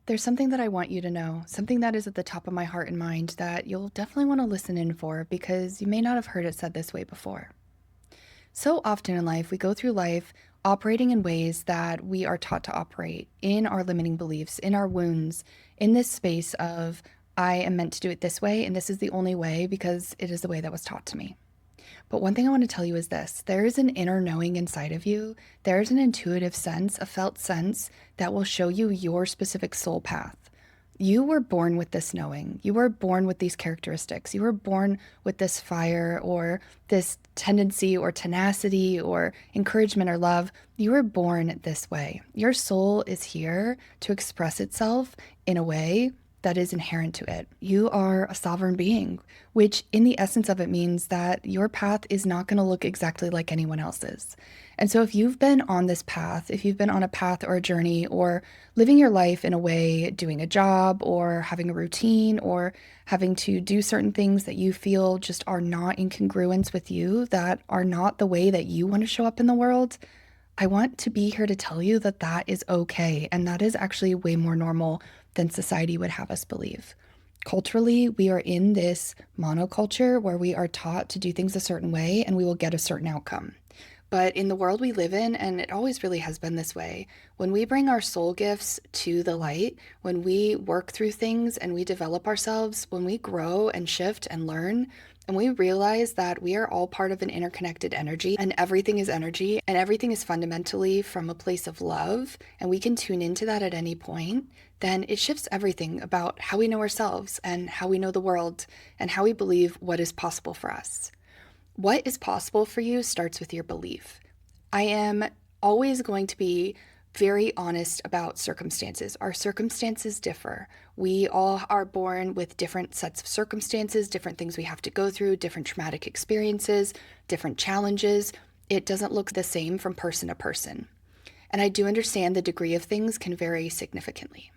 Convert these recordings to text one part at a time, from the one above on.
There's something that I want you to know, something that is at the top of my heart and mind that you'll definitely want to listen in for because you may not have heard it said this way before. So often in life, we go through life operating in ways that we are taught to operate in our limiting beliefs, in our wounds, in this space of, I am meant to do it this way, and this is the only way because it is the way that was taught to me. But one thing I want to tell you is this: there is an inner knowing inside of you. There's an intuitive sense, a felt sense that will show you your specific soul path. You were born with this knowing. You were born with these characteristics. You were born with this fire or this tendency or tenacity or encouragement or love. You were born this way. Your soul is here to express itself in a way that is inherent to it. You are a sovereign being, which in the essence of it means that your path is not going to look exactly like anyone else's. And so if you've been on this path, if you've been on a path or a journey or living your life in a way, doing a job or having a routine or having to do certain things that you feel just are not in congruence with you, that are not the way that you want to show up in the world, I want to be here to tell you that that is okay. And that is actually way more normal than society would have us believe. Culturally, we are in this monoculture where we are taught to do things a certain way and we will get a certain outcome. But in the world we live in, and it always really has been this way, when we bring our soul gifts to the light, when we work through things and we develop ourselves, when we grow and shift and learn, and we realize that we are all part of an interconnected energy and everything is energy and everything is fundamentally from a place of love, and we can tune into that at any point, then it shifts everything about how we know ourselves and how we know the world and how we believe what is possible for us. What is possible for you starts with your belief. I am always going to be very honest about circumstances. Our circumstances differ. We all are born with different sets of circumstances, different things we have to go through, different traumatic experiences, different challenges. It doesn't look the same from person to person. And I do understand the degree of things can vary significantly.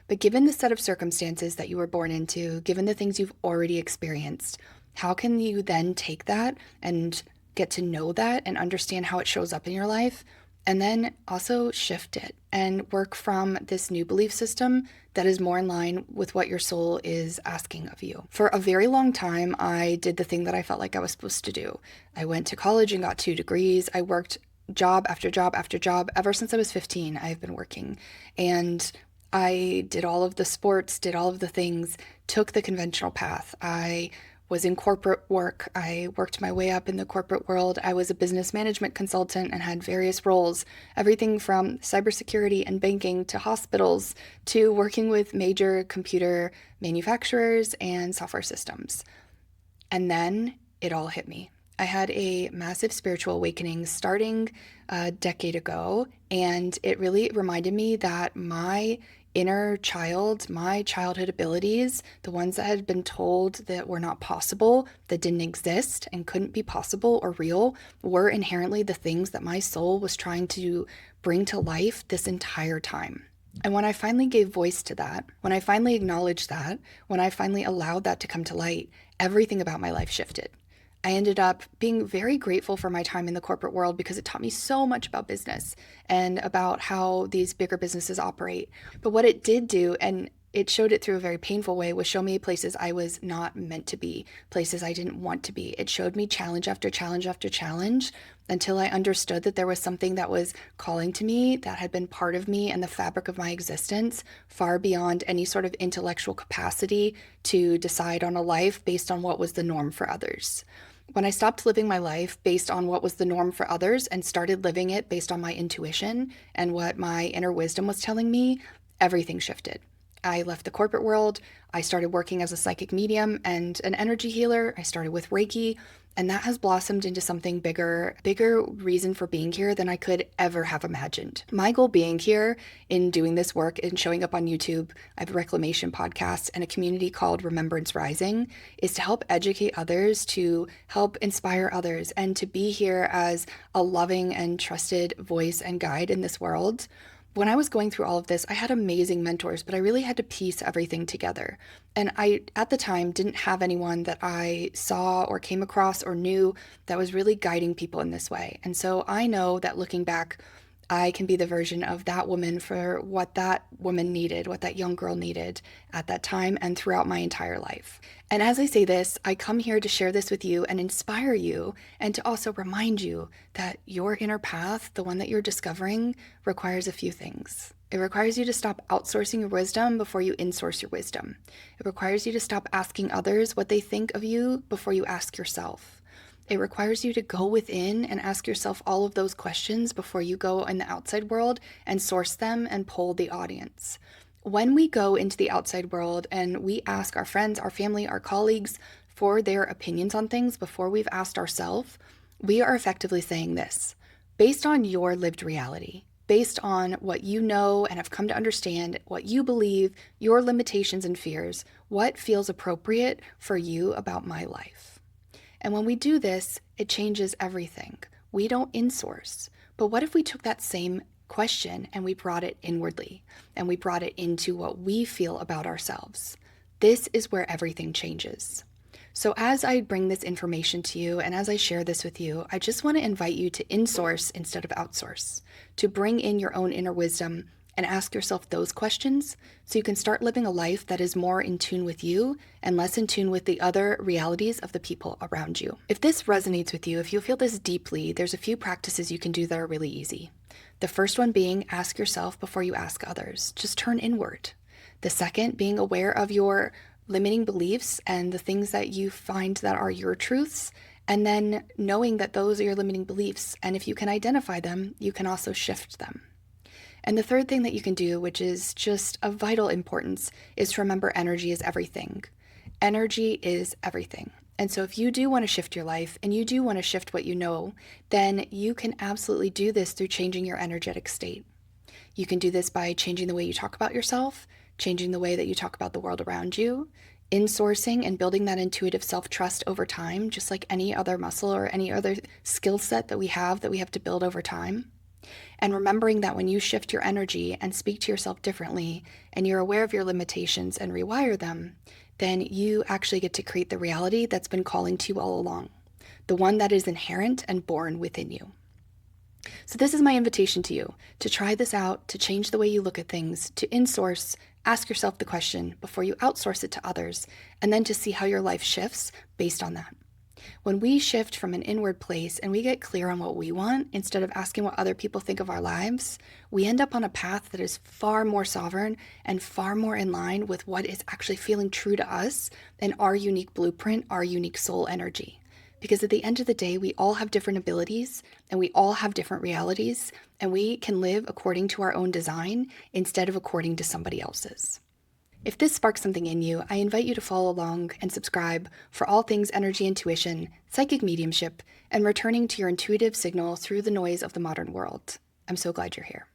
But given the set of circumstances that you were born into, given the things you've already experienced, how can you then take that and get to know that and understand how it shows up in your life, and then also shift it and work from this new belief system that is more in line with what your soul is asking of you? For a very long time, I did the thing that I felt like I was supposed to do. I went to college and got 2 degrees. I worked job after job after job. Ever since I was 15, I've been working. And I did all of the sports, did all of the things, took the conventional path. I was in corporate work. I worked my way up in the corporate world. I was a business management consultant and had various roles, everything from cybersecurity and banking to hospitals to working with major computer manufacturers and software systems. And then it all hit me. I had a massive spiritual awakening starting a decade ago, and it really reminded me that my inner child, my childhood abilities, the ones that had been told that were not possible, that didn't exist and couldn't be possible or real, were inherently the things that my soul was trying to bring to life this entire time. And when I finally gave voice to that, when I finally acknowledged that, when I finally allowed that to come to light, everything about my life shifted. I ended up being very grateful for my time in the corporate world because it taught me so much about business and about how these bigger businesses operate. But what it did do, and it showed it through a very painful way, was show me places I was not meant to be, places I didn't want to be. It showed me challenge after challenge after challenge until I understood that there was something that was calling to me, that had been part of me and the fabric of my existence, far beyond any sort of intellectual capacity to decide on a life based on what was the norm for others. When I stopped living my life based on what was the norm for others and started living it based on my intuition and what my inner wisdom was telling me, everything shifted. I left the corporate world. I started working as a psychic medium and an energy healer. I started with Reiki, and that has blossomed into something bigger reason for being here than I could ever have imagined. My goal being here in doing this work and showing up on YouTube, I have a Reclamation podcast and a community called Remembrance Rising, is to help educate others, to help inspire others, and to be here as a loving and trusted voice and guide in this world. When I was going through all of this, I had amazing mentors, but I really had to piece everything together. And I, at the time, didn't have anyone that I saw or came across or knew that was really guiding people in this way. And so I know that looking back, I can be the version of that woman for what that woman needed, what that young girl needed at that time and throughout my entire life. And as I say this, I come here to share this with you and inspire you, and to also remind you that your inner path, the one that you're discovering, requires a few things. It requires you to stop outsourcing your wisdom before you insource your wisdom. It requires you to stop asking others what they think of you before you ask yourself. It requires you to go within and ask yourself all of those questions before you go in the outside world and source them and poll the audience. When we go into the outside world and we ask our friends, our family, our colleagues for their opinions on things before we've asked ourselves, we are effectively saying this: based on your lived reality, based on what you know and have come to understand, what you believe, your limitations and fears, what feels appropriate for you about my life. And when we do this, it changes everything. We don't insource. But what if we took that same question and we brought it inwardly, and we brought it into what we feel about ourselves? This is where everything changes. So as I bring this information to you and as I share this with you, I just want to invite you to insource instead of outsource, to bring in your own inner wisdom and ask yourself those questions so you can start living a life that is more in tune with you and less in tune with the other realities of the people around you. If this resonates with you, if you feel this deeply, there's a few practices you can do that are really easy. The first one being ask yourself before you ask others. Just turn inward. The second being aware of your limiting beliefs and the things that you find that are your truths, and then knowing that those are your limiting beliefs. And if you can identify them, you can also shift them. And the third thing that you can do, which is just of vital importance, is to remember energy is everything. Energy is everything. And so if you do want to shift your life and you do want to shift what you know, then you can absolutely do this through changing your energetic state. You can do this by changing the way you talk about yourself, changing the way that you talk about the world around you, insourcing and building that intuitive self-trust over time, just like any other muscle or any other skill set that we have to build over time. And remembering that when you shift your energy and speak to yourself differently, and you're aware of your limitations and rewire them, then you actually get to create the reality that's been calling to you all along, the one that is inherent and born within you. So this is my invitation to you, to try this out, to change the way you look at things, to insource, ask yourself the question before you outsource it to others, and then to see how your life shifts based on that. When we shift from an inward place and we get clear on what we want instead of asking what other people think of our lives, we end up on a path that is far more sovereign and far more in line with what is actually feeling true to us and our unique blueprint, our unique soul energy. Because at the end of the day, we all have different abilities and we all have different realities, and we can live according to our own design instead of according to somebody else's. If this sparks something in you, I invite you to follow along and subscribe for all things energy intuition, psychic mediumship, and returning to your intuitive signal through the noise of the modern world. I'm so glad you're here.